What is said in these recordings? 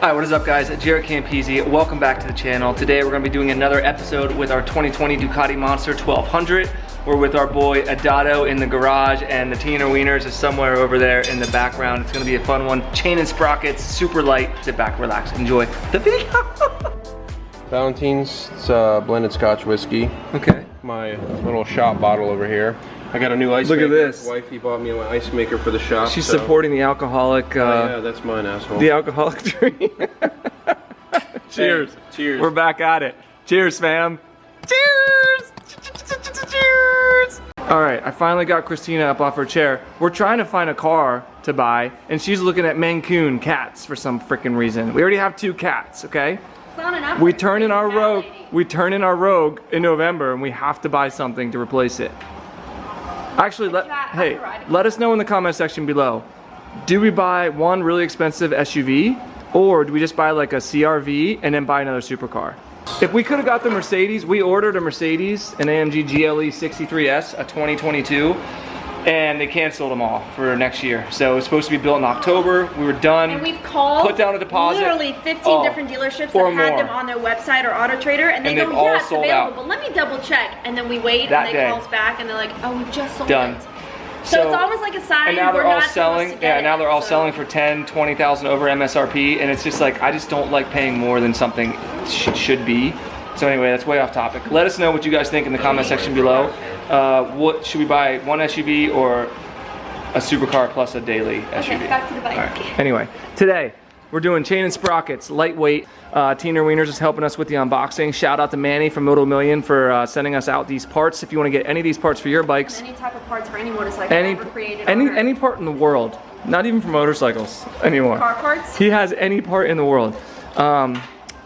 Hi, what is up guys? JaretCampisi. Welcome back to the channel. Today we're going to be doing another episode with our 2020 Ducati Monster 1200. We're with our boy Adato in the garage, and the Teener Wieners is somewhere over there in the background. It's going to be a fun one. Chain and sprockets, super light. Sit back, relax, enjoy the video. Valentine's, it's blended Scotch whiskey. Okay. My little shop bottle over here. I got a new ice maker. Look at this. Wifey bought me an ice maker for the shop. She's supporting the alcoholic. Yeah, that's mine, asshole. The alcoholic dream. Cheers. Hey, cheers. We're back at it. Cheers, fam. Cheers. Cheers. All right, I finally got Christina up off her chair. We're trying to find a car to buy, and she's looking at Mancoon cats for some freaking reason. We already have 2 cats, okay? It's not enough. We turn in our Rogue. We turn in our Rogue in November, and we have to buy something to replace it. Actually, let us know in the comment section below. Do we buy one really expensive SUV, or do we just buy like a CRV and then buy another supercar? If we could have got the Mercedes, we ordered a Mercedes, an AMG GLE 63S, a 2022, and they canceled them all for next year. So it was supposed to be built in October. We were done. And we've called, put down a deposit, literally 15 different dealerships that had them on their website or Auto Trader, and they go, yeah, it's available, but let me double check. And then we wait, and they call us back, and they're like, oh, we just sold it. So it's almost like a sign. And now they're all selling. Yeah, now they're all selling for 10, 20,000 over MSRP, and it's just like, I just don't like paying more than something should be. So anyway, that's way off topic. Let us know what you guys think in the comment section below. What should we buy, one SUV or a supercar plus a daily SUV? Okay, back to the bike. All right. Anyway, today we're doing chain and sprockets, lightweight. Teener Wieners is helping us with the unboxing. Shout out to Manny from Moto Million for sending us out these parts. If you want to get any of these parts for your bikes, any type of parts for any motorcycle ever created. Any part in the world, not even for motorcycles anymore. Car parts? He has any part in the world.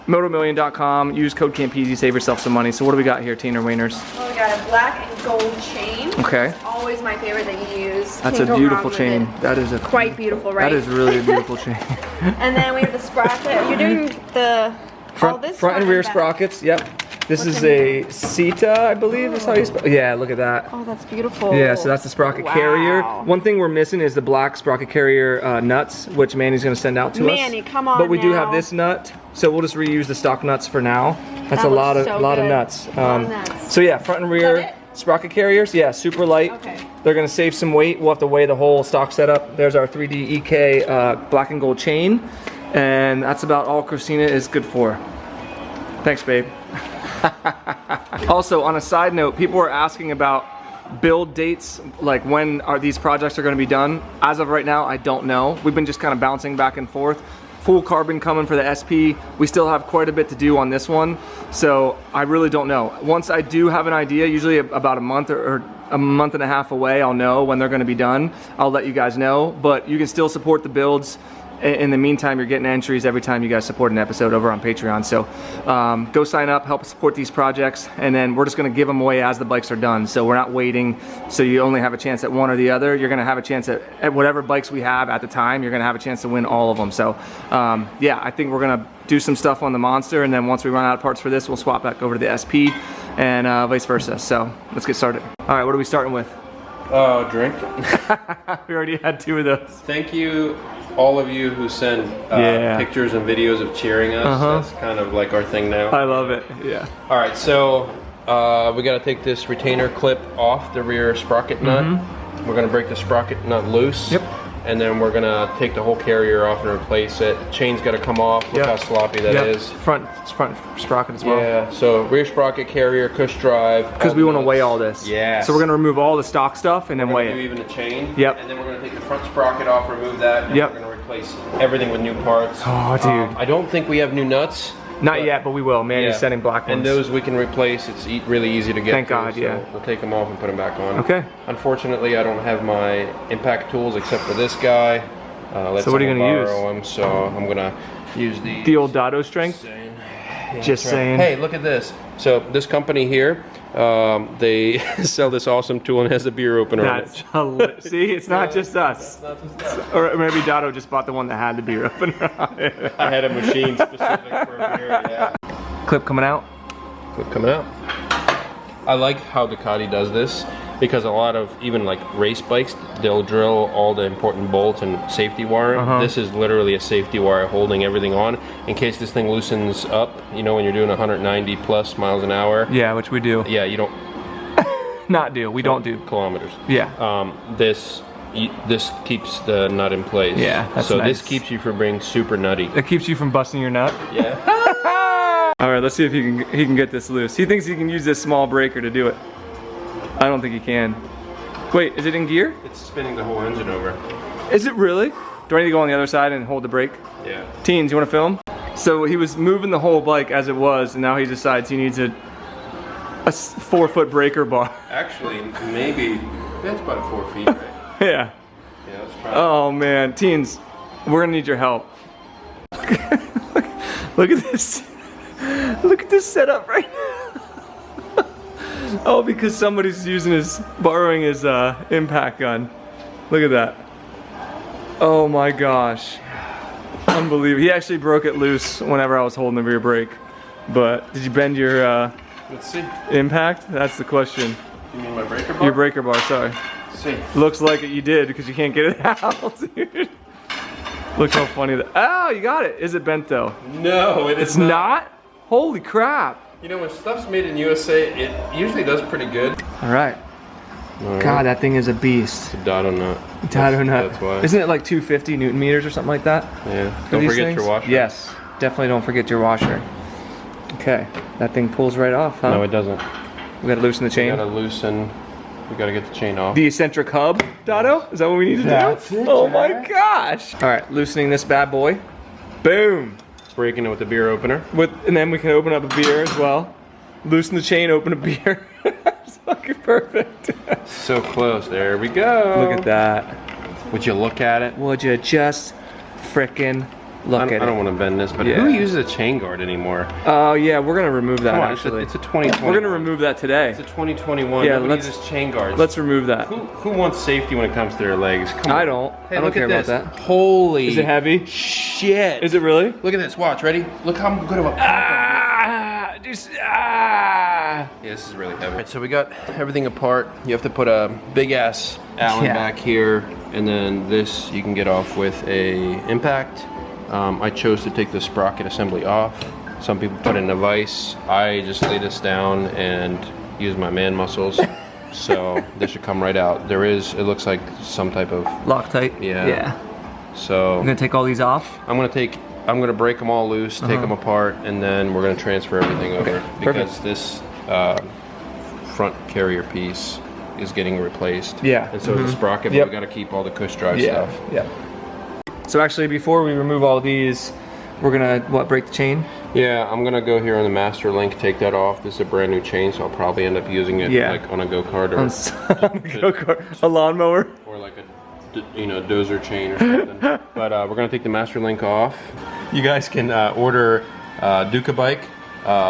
MotoMillion.com. Use code Campisi, save yourself some money. So what do we got here, Teener Wieners? Well, we got a black and gold chain. Okay. It's always my favorite that you use. That's a beautiful chain. That is quite beautiful, right? That is really a beautiful chain. And then we have the sprocket. You're doing the front and rear sprockets. Yep. This is a Sita, I believe is how you spell. Yeah, look at that. Oh, that's beautiful. Yeah, so that's the sprocket carrier. One thing we're missing is the black sprocket carrier nuts, which Manny's gonna send out to us. Manny, come on. But we do have this nut, so we'll just reuse the stock nuts for now. That's a lot of nuts. So yeah, front and rear sprocket carriers. Yeah, super light. Okay. They're gonna save some weight. We'll have to weigh the whole stock setup. There's our 3D EK black and gold chain, and that's about all Christina is good for. Thanks, babe. Also, on a side note, people are asking about build dates, like when are these projects are going to be done. As of right now, I don't know. We've been just kind of bouncing back and forth. Full carbon coming for the SP. We still have quite a bit to do on this one, so I really don't know. Once I do have an idea, usually about a month or a month and a half away, I'll know when they're going to be done. I'll let you guys know, but you can still support the builds. In the meantime, you're getting entries every time you guys support an episode over on Patreon. So go sign up, help support these projects, and then we're just gonna give them away as the bikes are done. So we're not waiting, so you only have a chance at one or the other. You're gonna have a chance at whatever bikes we have at the time. You're gonna have a chance to win all of them. So yeah, I think we're gonna do some stuff on the Monster, and then once we run out of parts for this, we'll swap back over to the SP and vice versa. So let's get started. All right, what are we starting with? Drink. We already had 2 of those. Thank you, all of you who send pictures and videos of cheering us. That's kind of like our thing now. I love it, yeah. All right, so we gotta take this retainer clip off the rear sprocket nut. We're gonna break the sprocket nut loose. Yep. And then we're gonna take the whole carrier off and replace it. Chain's gotta come off. Look how sloppy that is. Front sprocket as well. Yeah, so rear sprocket, carrier, cush drive. Because we want to weigh all this. Yeah. So we're gonna remove all the stock stuff and then weigh it. Even the chain. Yep. And then we're gonna take the front sprocket off, remove that. And yep. We're gonna replace everything with new parts. Oh, dude. I don't think we have new nuts. Not yet, but we will. Manny's sending black ones. And those we can replace. It's really easy to get. Thank God, so yeah. We'll take them off and put them back on. Okay. Unfortunately, I don't have my impact tools except for this guy. So what are you gonna use? Him, so I'm gonna use the old Dado strength. Yeah, just saying. Hey, look at this. So this company here, they sell this awesome tool and it has a beer opener on it. See, it's not just us. Not just us. Or maybe Dado just bought the one that had the beer opener on it. I had a machine specific for a beer, yeah. Clip coming out. Clip coming out. I like how Ducati does this. because a lot of even like race bikes, they'll drill all the important bolts and safety wire. This is literally a safety wire holding everything on in case this thing loosens up. You know, when you're doing 190 plus miles an hour. Yeah, which we do. Yeah, you don't. Not do. We don't do kilometers. Yeah. This keeps the nut in place. Yeah, that's so nice. this keeps you from being super nutty. It keeps you from busting your nut. Yeah. All right, let's see if he can get this loose. He thinks he can use this small breaker to do it. I don't think he can. Wait, is it in gear? It's spinning the whole engine over. Is it really? Do I need to go on the other side and hold the brake? Yeah. Teens, you want to film? So he was moving the whole bike as it was, and now he decides he needs a 4-foot breaker bar. Actually, maybe that's about 4 feet, right? Yeah. Yeah, let's try. Oh man, teens, we're gonna need your help. Look at this. Look at this setup right now. Oh, because somebody's borrowing his impact gun. Look at that. Oh my gosh. Unbelievable. He actually broke it loose whenever I was holding the rear brake. But did you bend your Let's see. impact? That's the question. You mean my breaker bar? Your breaker bar, sorry. Let's see. Looks like it you did because you can't get it out, dude. Look how funny that. Oh, you got it. Is it bent though? No, It's not? Holy crap. You know, when stuff's made in USA, it usually does pretty good. All right. God, that thing is a beast. It's a Dado nut. Dado nut. That's why. Isn't it like 250 Newton meters or something like that? Yeah. For Don't these forget things? your washer. Yes. Definitely don't forget your washer. Okay. That thing pulls right off, huh? No, it doesn't. We gotta loosen the chain. We gotta loosen. We gotta get the chain off. The eccentric hub, Dado? Is that what we need to That's do? it, Oh my Jaret. gosh. All right, loosening this bad boy. Boom. Breaking it with the beer opener. And then we can open up a beer as well. Loosen the chain, open a beer. It's fucking perfect. So close. There we go. Look at that. Would you look at it? Would you just frickin' look at it? I don't want to bend this, but Yeah. who uses a chain guard anymore? Oh yeah, we're gonna remove that Come on, actually. it's a 2020. We're gonna remove that today. It's a 2021. Yeah, Nobody let's- uses chain guards. Let's remove that. Who wants safety when it comes to their legs? Come on. I don't. Hey, I don't look care at about this. that. Holy. Is it heavy? Shit. Is it really? Look at this. Watch. Ready? Look how good of a. Yeah, this is really heavy. Alright, so we got everything apart. You have to put a big ass Allen back here, and then this you can get off with a impact. I chose to take the sprocket assembly off. Some people put it in a vise. I just lay this down and use my man muscles. So this should come right out. It looks like some type of Loctite. Yeah. Yeah. So I'm gonna take all these off. I'm gonna break them all loose, take them apart, and then we're gonna transfer everything over because this front carrier piece is getting replaced. Yeah. And so the sprocket, but we gotta keep all the cush drive stuff. Yeah. So actually, before we remove all these, we're gonna break the chain? Yeah, I'm gonna go here on the master link, take that off. This is a brand new chain, so I'll probably end up using it like on a go-kart or on a go-kart, a lawnmower, or like a dozer chain or something. But we're gonna take the master link off. You guys can order Duca bike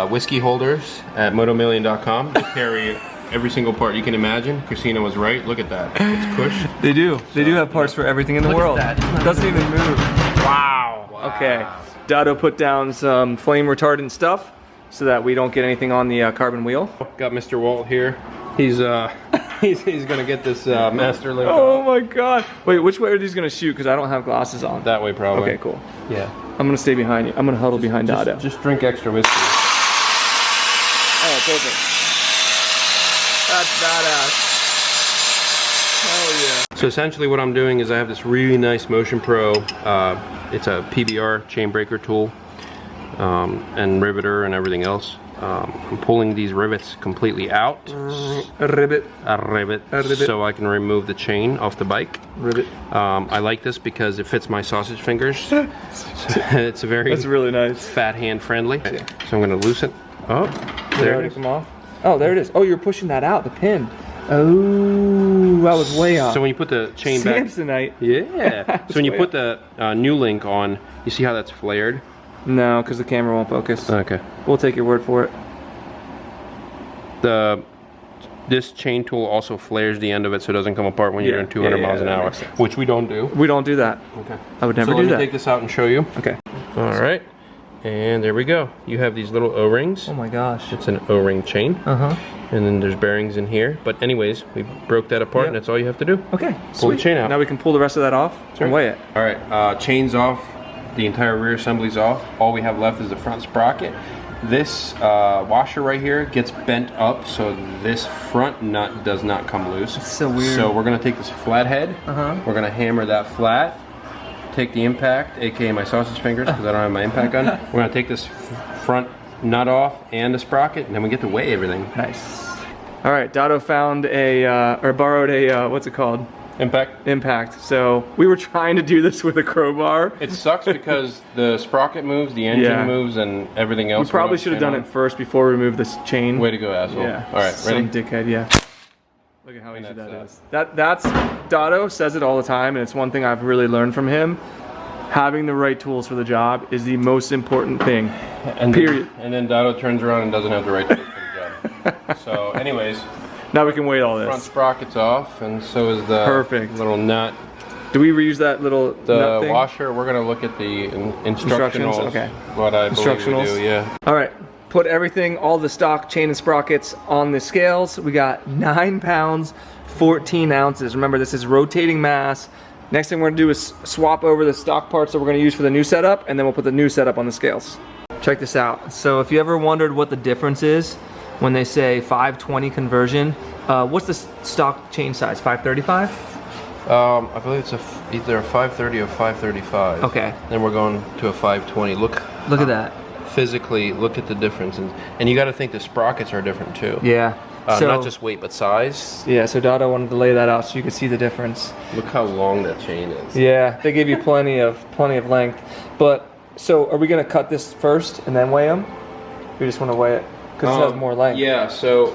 whiskey holders at motomillion.com. They carry every single part you can imagine. Christina was right. Look at that. It's pushed. They do. They do have parts for everything in the world. At that. It doesn't even move. Wow. Okay. Dado put down some flame retardant stuff so that we don't get anything on the carbon wheel. Got Mr. Walt here. He's he's gonna get this master link. Oh my god. Wait, which way are these gonna shoot? Because I don't have glasses on. That way probably. Okay, cool. Yeah. I'm gonna stay behind you. I'm gonna huddle behind Dado. Just drink extra whiskey. Oh, it's open. That's badass. Hell yeah. So essentially what I'm doing is I have this really nice Motion Pro. It's a PBR chain breaker tool and riveter and everything else. I'm pulling these rivets completely out. A rivet. A rivet. So I can remove the chain off the bike. Rivet. I like this because it fits my sausage fingers. So it's a very That's really nice. fat hand friendly. So I'm gonna loosen. Oh, there it is. Come off. Oh, there it is. Oh, you're pushing that out, the pin. Oh, that was way off. So when you put the chain back, Samsonite. yeah. So when you put the new link on, you see how that's flared? No, because the camera won't focus. Okay. We'll take your word for it. This chain tool also flares the end of it so it doesn't come apart when you're doing 200 miles an that hour, makes sense. which we don't do. We don't do that. Okay. I would never so do let that. me take this out and show you. Okay. All right. And there we go. You have these little O-rings. Oh my gosh. It's an O-ring chain. Uh-huh. And then there's bearings in here. But anyways, we broke that apart, and that's all you have to do. Okay, pull the chain out. Now we can pull the rest of that off and weigh it. All right, chain's off. The entire rear assembly's off. All we have left is the front sprocket. This washer right here gets bent up, so this front nut does not come loose. It's so weird. So we're gonna take this flathead. We're gonna hammer that flat. Take the impact, aka my sausage fingers, because I don't have my impact gun. We're gonna take this front nut off and the sprocket, and then we get to weigh everything. Nice. All right, Dotto found or borrowed a, what's it called? Impact. So we were trying to do this with a crowbar. It sucks because the sprocket moves, the engine moves, and everything else. We probably should have done it first before we removed this chain. Way to go, asshole. Yeah. All right, ready? Some dickhead, yeah. Look at how easy that is. That's Dotto says it all the time, and it's one thing I've really learned from him. Having the right tools for the job is the most important thing. Period. And then Dotto turns around and doesn't have the right tools for the job. So, anyways. Now we can weight all this. Front sprocket's off, and so is the little nut. Do we reuse that little nut thing? Washer? We're gonna look at the instructionals. Okay. What I believe we do, yeah. All right. Put everything, all the stock chain and sprockets on the scales. We got 9 pounds, 14 ounces. Remember, this is rotating mass. Next thing we're gonna do is swap over the stock parts that we're gonna use for the new setup, and then we'll put the new setup on the scales. Check this out. So if you ever wondered what the difference is when they say 520 conversion, what's the stock chain size, 535? I believe it's either a 530 or 535. Okay. Then we're going to a 520. Look at that. Physically, look at the difference. And you gotta think the sprockets are different too. Yeah. So, not just weight, but size. Yeah, so Dotto wanted to lay that out so you could see the difference. Look how long that chain is. Yeah, they give you plenty of length. But, so are we gonna cut this first and then weigh them? We just wanna weigh it, because it has more length. Yeah, so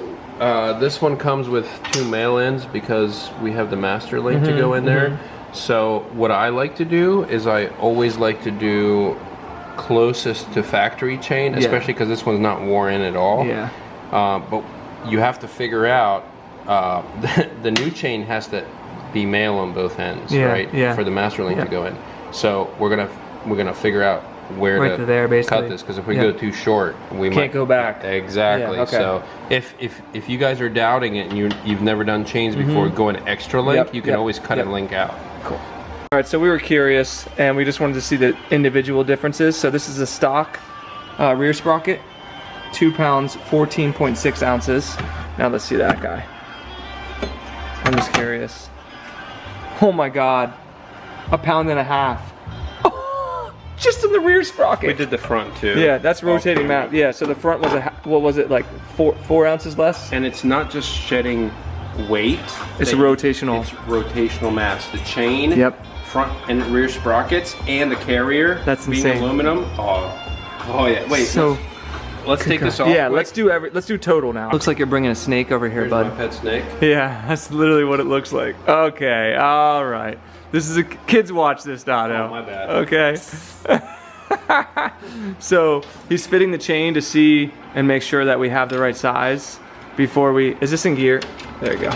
this one comes with 2 male ends because we have the master link to go in there. So what I like to do is I always like to do closest to factory chain, especially because this one's not worn in at all. Yeah. But you have to figure out the new chain has to be male on both ends, right? Yeah. For the master link to go in. So we're gonna figure out where to cut this, because if we go too short, we can't go back. Exactly. Yeah, okay. So if you guys are doubting it and you've never done chains before, going extra link, you can always cut a link out. Cool. All right, so we were curious and we just wanted to see the individual differences. So this is a stock rear sprocket, 2 pounds, 14.6 ounces. Now let's see that guy. I'm just curious. Oh my God, 1.5 pounds. Oh, just in the rear sprocket. We did the front too. Yeah, that's rotating mass. Yeah, so the front was what was it, like 4 ounces less? And it's not just shedding weight. It's rotational. It's rotational mass. The chain, front and rear sprockets, and the carrier. That's being insane. Aluminum. Oh yeah. Wait. So let's take this off. Yeah, let's do total now. Looks like you're bringing a snake over here, bud. My pet snake. Yeah, that's literally what it looks like. Okay, all right. This is kids watch this, Dotto. Oh, my bad. Okay. So he's fitting the chain to see and make sure that we have the right size before we. Is this in gear? There you go.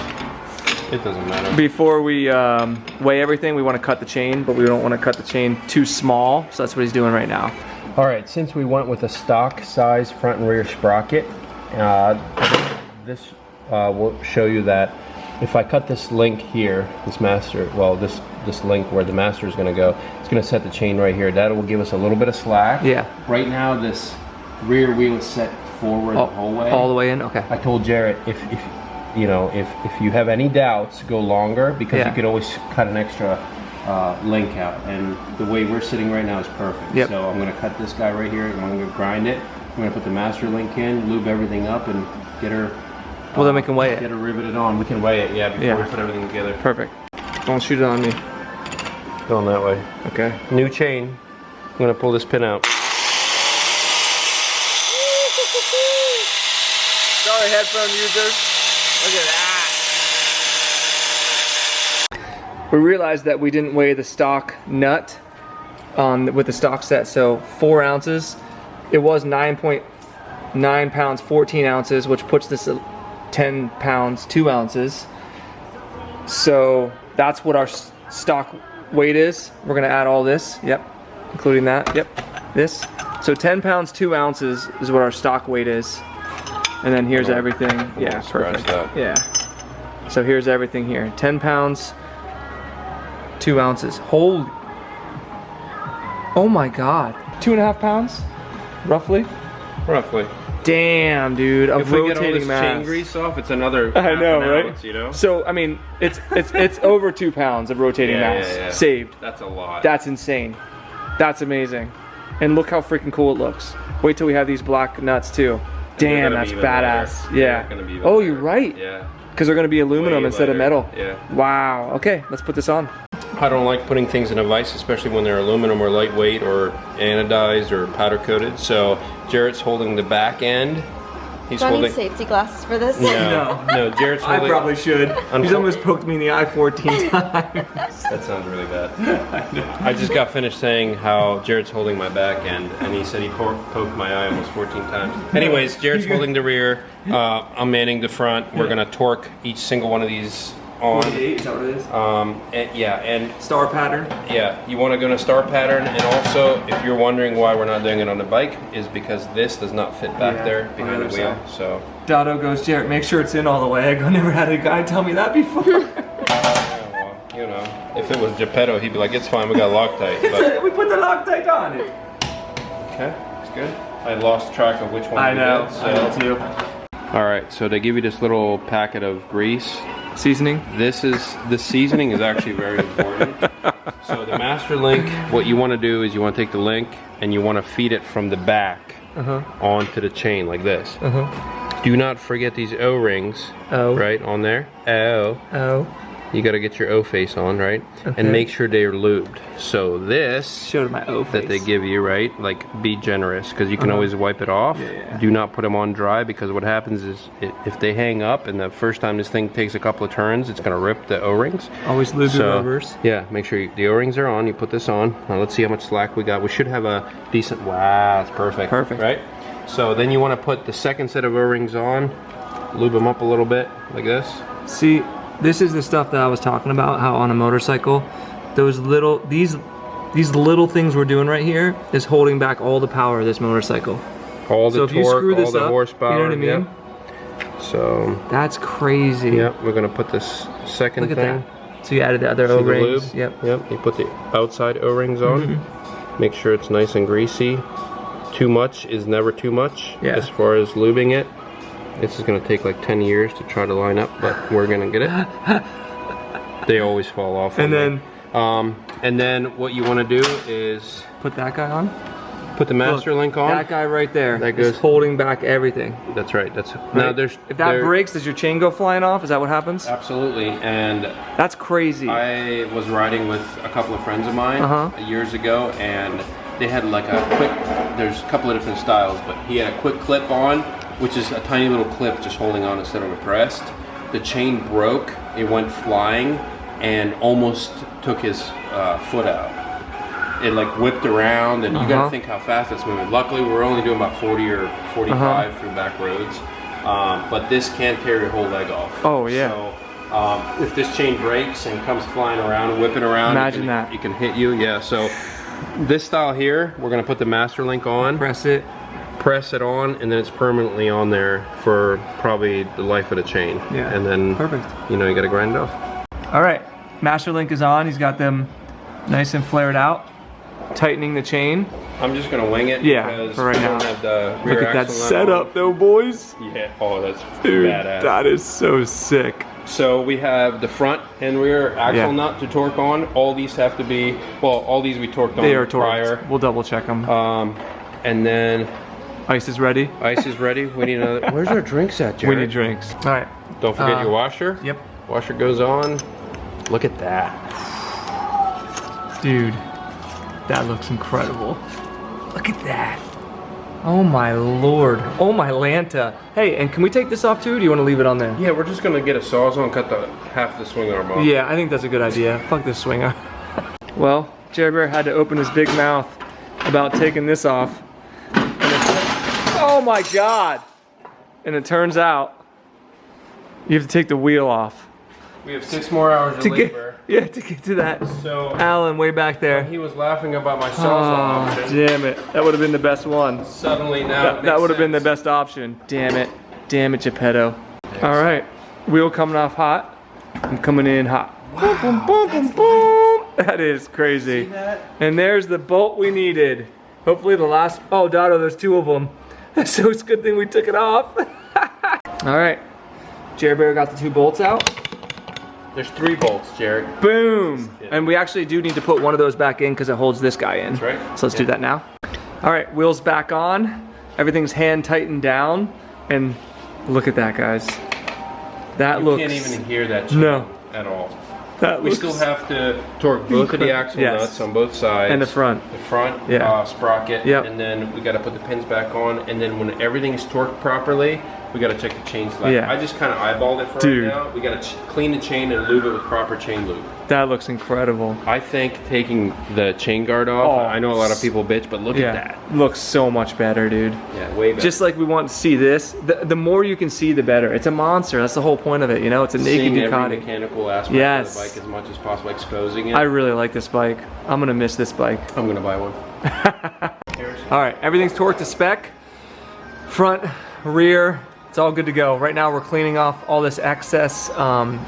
It doesn't matter. Before we weigh everything, we want to cut the chain, but we don't want to cut the chain too small. So that's what he's doing right now. All right, since we went with a stock size front and rear sprocket, this will show you that if I cut this link here, this master, well, this link where the master is going to go, it's going to set the chain right here. That will give us a little bit of slack. Yeah. Right now, this rear wheel is set forward the whole way. All the way in. Okay. I told Jaret if you have any doubts, go longer, because you could always cut an extra link out, and the way we're sitting right now is perfect. Yep. So I'm going to cut this guy right here, and I'm going to grind it. I'm going to put the master link in, lube everything up, and get her. Well, then we can weigh it. Get her riveted on. We can weigh it, before we put everything together. Perfect. Don't shoot it on me. Going that way. Okay. New chain. I'm going to pull this pin out. Sorry, headphone users. Look at that. We realized that we didn't weigh the stock nut with the stock set, so 4 ounces. It was 9.9 pounds, 14 ounces, which puts this at 10 pounds, 2 ounces. So that's what our stock weight is. We're gonna add all this, including that, this. So 10 pounds, 2 ounces is what our stock weight is. And then here's everything. Yeah, perfect. Yeah. So here's everything here. 10 pounds, 2 ounces. Holy. Oh my God. 2.5 pounds, roughly? Roughly. Damn, dude. Of if we rotating get all this mass. chain grease off, it's another I know, right? ounce, you know? So, I mean, it's over 2 pounds of rotating mass saved. That's a lot. That's insane. That's amazing. And look how freaking cool it looks. Wait till we have these black nuts too. Damn, that's badass. Yeah. Oh, you're right. Yeah. Because they're going to be aluminum instead of metal. Yeah. Wow. Okay, let's put this on. I don't like putting things in a vise, especially when they're aluminum or lightweight or anodized or powder coated. So Jaret's holding the back end. He's Do I holding need safety glasses for this? No, Jaret's holding. I probably should. He's almost poked me in the eye 14 times. That sounds really bad. I just got finished saying how Jaret's holding my back end, and he said he poked my eye almost 14 times. Anyways, Jaret's holding the rear. I'm manning the front. We're gonna torque each single one of these on. 48, is that what it is? And star pattern. Yeah, you want to go in a star pattern, and also if you're wondering why we're not doing it on the bike, is because this does not fit back there behind the wheel. So Dotto goes, Jaret, make sure it's in all the way. I never had a guy tell me that before. well, you know, if it was Geppetto, he'd be like, it's fine, we got Loctite. But we put the Loctite on it. Okay, it's good. I lost track of which one. I know. So. I know too. All right, so they give you this little packet of grease. Seasoning? The seasoning is actually very important. So the master link, what you want to do is you want to take the link and you want to feed it from the back onto the chain like this. Do not forget these O-rings right on there. O. You got to get your O face on, right? And make sure they're lubed. So this showed my O face that they give you, right? Like, be generous because you can always wipe it off. Do not put them on dry because what happens is if they hang up and the first time this thing takes a couple of turns, it's gonna rip the O-rings. Always lube your rubbers. Yeah, make sure the O-rings are on. You put this on. Now let's see how much slack we got. We should have a decent. Wow, it's perfect. Perfect. Right. So then you want to put the second set of O-rings on, lube them up a little bit like this. See. This is the stuff that I was talking about, how on a motorcycle, these little things we're doing right here is holding back all the power of this motorcycle. All the torque, all the horsepower. You know what I mean? Yep. So that's crazy. Yep, we're gonna put this second thing. That. So you added the other O-rings. Yep. You put the outside O-rings on. Make sure it's nice and greasy. Too much is never too much as far as lubing it. This is going to take like 10 years to try to line up, but we're going to get it. They always fall off. And then what you want to do is put that guy on. Put the master link on. That guy right there. That goes holding back everything. That's right. That's now there's. If that breaks, does your chain go flying off? Is that what happens? Absolutely. And that's crazy. I was riding with a couple of friends of mine years ago, and they had like a quick. There's a couple of different styles, but he had a quick clip on, which is a tiny little clip just holding on instead of a pressed. The chain broke, it went flying, and almost took his foot out. It like whipped around, and you gotta think how fast it's moving. Luckily, we're only doing about 40 or 45 through back roads, but this can tear your whole leg off. Oh yeah. So if this chain breaks and comes flying around, whipping around, imagine that. It can hit you, yeah. So this style here, we're gonna put the master link on. Press it on, and then it's permanently on there for probably the life of the chain. Yeah. And then you know, you gotta grind it off. All right, master link is on. He's got them nice and flared out, tightening the chain. I'm just gonna wing it. Yeah, for right now. Have the rear Look at that setup though, boys. Yeah. Oh, that's badass. That is so sick. So we have the front and rear axle nut to torque on. All these have to be, well, all these we torqued on they are prior. We'll double check them. And then ice is ready. Ice is ready. We need another. Where's our drinks at, Jaret? We need drinks. All right. Don't forget your washer. Yep. Washer goes on. Look at that. Dude, that looks incredible. Look at that. Oh my lord. Oh my Lanta. Hey, and can we take this off too? Or do you want to leave it on there? Yeah, we're just gonna get a Sawzall and cut the half the swing arm off. Yeah, I think that's a good idea. Fuck this swing arm. Well, Jaret Bear had to open his big mouth about taking this off. Oh my god! And it turns out you have to take the wheel off. We have 6 more hours of labor. Yeah, to get to that. So Alan, way back there. He was laughing about my Sawzall option. Damn it. That would have been the best one. Suddenly now that would have been the best option. Damn it. damn it, Geppetto. All right, wheel coming off hot. I'm coming in hot. Wow, boom, boom, boom, boom. That is crazy. See that? And there's the bolt we needed. Hopefully the last, oh, Dotto, there's 2 of them. So it's a good thing we took it off. All right, Jared Bear got the 2 bolts out. There's 3 bolts, Jaret. Boom. And we actually do need to put one of those back in because it holds this guy in. That's right. So let's do that now. All right, wheels back on. Everything's hand tightened down. And look at that, guys. That looks... You can't even hear that chain at all. We still have to torque both of the axle nuts on both sides. And the front. The front, sprocket. And then we got to put the pins back on. And then when everything's torqued properly, we got to check the chain slap. I just kind of eyeballed it for right now. We got to clean the chain and lube it with proper chain lube. That looks incredible. I think taking the chain guard off, I know a lot of people bitch, but look at that. Looks so much better, dude. Yeah, way better. Just like we want to see this, the more you can see, the better. It's a monster. That's the whole point of it, you know? It's a naked Ducati. Every mechanical aspect of the bike as much as possible, exposing it. I really like this bike. I'm gonna miss this bike. I'm gonna buy one. All right, everything's torqued to spec. Front, rear, it's all good to go. Right now we're cleaning off all this excess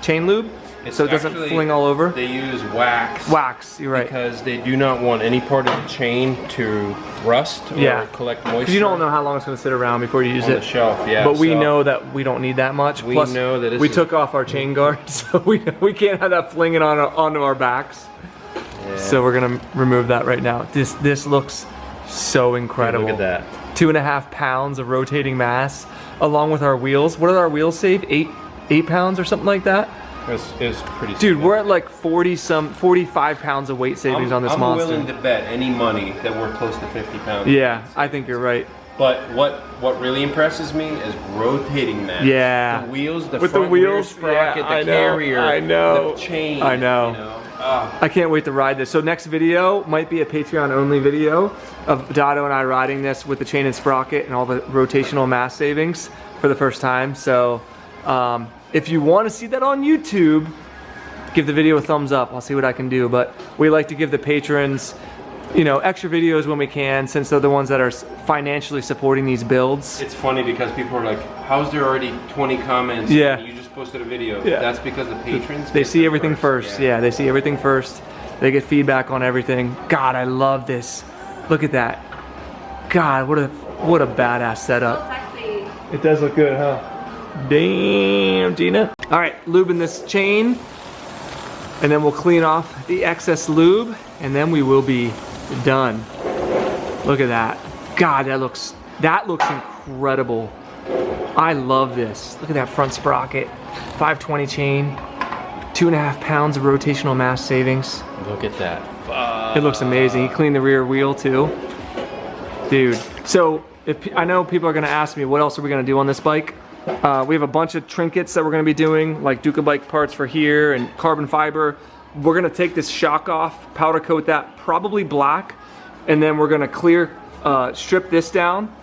chain lube. So it doesn't fling all over. They use wax. Wax, you're right. Because they do not want any part of the chain to rust or collect moisture. Because you don't know how long it's going to sit around before you use it. On the shelf, yeah. But we know that we don't need that much. We Plus, know that we took off our chain guard, so we can't have that flinging onto our backs. Yeah. So we're going to remove that right now. This looks so incredible. Look at that. 2.5 pounds of rotating mass, along with our wheels. What did our wheels save? 8 pounds or something like that? It's pretty. Dude, we're at like 45 pounds of weight savings on this monster. I'm willing to bet any money that we're close to 50 pounds. Yeah, I think you're right. But what really impresses me is rotating that. Yeah. The wheels, the with front the wheels, sprocket, the carrier, I know. the chain. I know. You know? I can't wait to ride this. So next video might be a Patreon only video of Dotto and I riding this with the chain and sprocket and all the rotational mass savings for the first time. So if you want to see that on YouTube, give the video a thumbs up. I'll see what I can do. But we like to give the patrons, you know, extra videos when we can, since they're the ones that are financially supporting these builds. It's funny because people are like, how's there already 20 comments? Yeah. You just posted a video. Yeah. That's because the patrons, they see everything first. Yeah, they see everything first. They get feedback on everything. God, I love this. Look at that. God, what a badass setup. So sexy. It does look good, huh? Damn, Gina. All right, lubing this chain, and then we'll clean off the excess lube, and then we will be done. Look at that. God, that looks incredible. I love this. Look at that front sprocket, 520 chain, 2.5 pounds of rotational mass savings. Look at that. It looks amazing. He cleaned the rear wheel too. Dude, so I know people are gonna ask me, what else are we gonna do on this bike? We have a bunch of trinkets that we're gonna be doing, like Ducati parts for here and carbon fiber. We're gonna take this shock off, powder coat that, probably black, and then we're gonna strip this down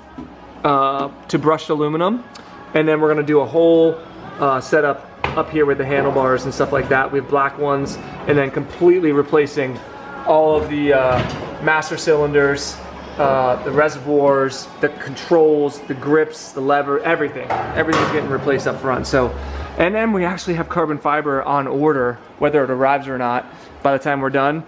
to brushed aluminum, and then we're gonna do a whole setup up here with the handlebars and stuff like that. We have black ones, and then completely replacing all of the master cylinders, the reservoirs, the controls, the grips, the lever, everything. Everything's getting replaced up front. So, and then we actually have carbon fiber on order, whether it arrives or not. By the time we're done,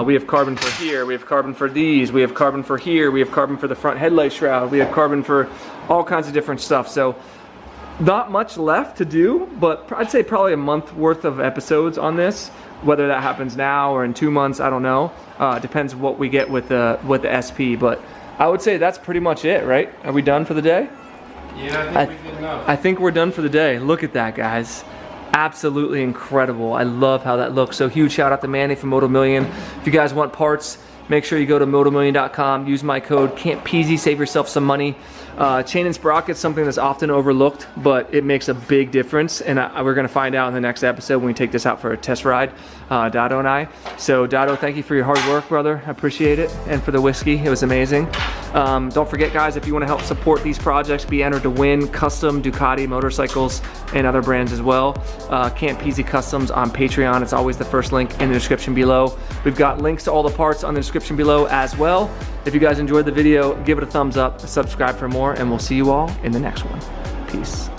we have carbon for here, we have carbon for these, we have carbon for here, we have carbon for the front headlight shroud, we have carbon for all kinds of different stuff. So, not much left to do, but I'd say probably a month worth of episodes on this. Whether that happens now or in 2 months, I don't know. Depends what we get with the SP, but I would say that's pretty much it, right? Are we done for the day? Yeah, I think we did enough. I think we're done for the day. Look at that, guys. Absolutely incredible. I love how that looks. So huge shout out to Manny from Moto Million. If you guys want parts, make sure you go to motomillion.com, use my code CAMPISI, save yourself some money. Chain and sprocket is something that's often overlooked, but it makes a big difference, and we're going to find out in the next episode when we take this out for a test ride, Dotto and I. So Dotto, thank you for your hard work, brother. I appreciate it, and for the whiskey, it was amazing. Don't forget, guys, if you want to help support these projects, be entered to win custom Ducati motorcycles and other brands as well. CAMPISI Customs on Patreon. It's always the first link in the description below. We've got links to all the parts on the description below as well. If you guys enjoyed the video, give it a thumbs up, subscribe for more, and we'll see you all in the next one. Peace.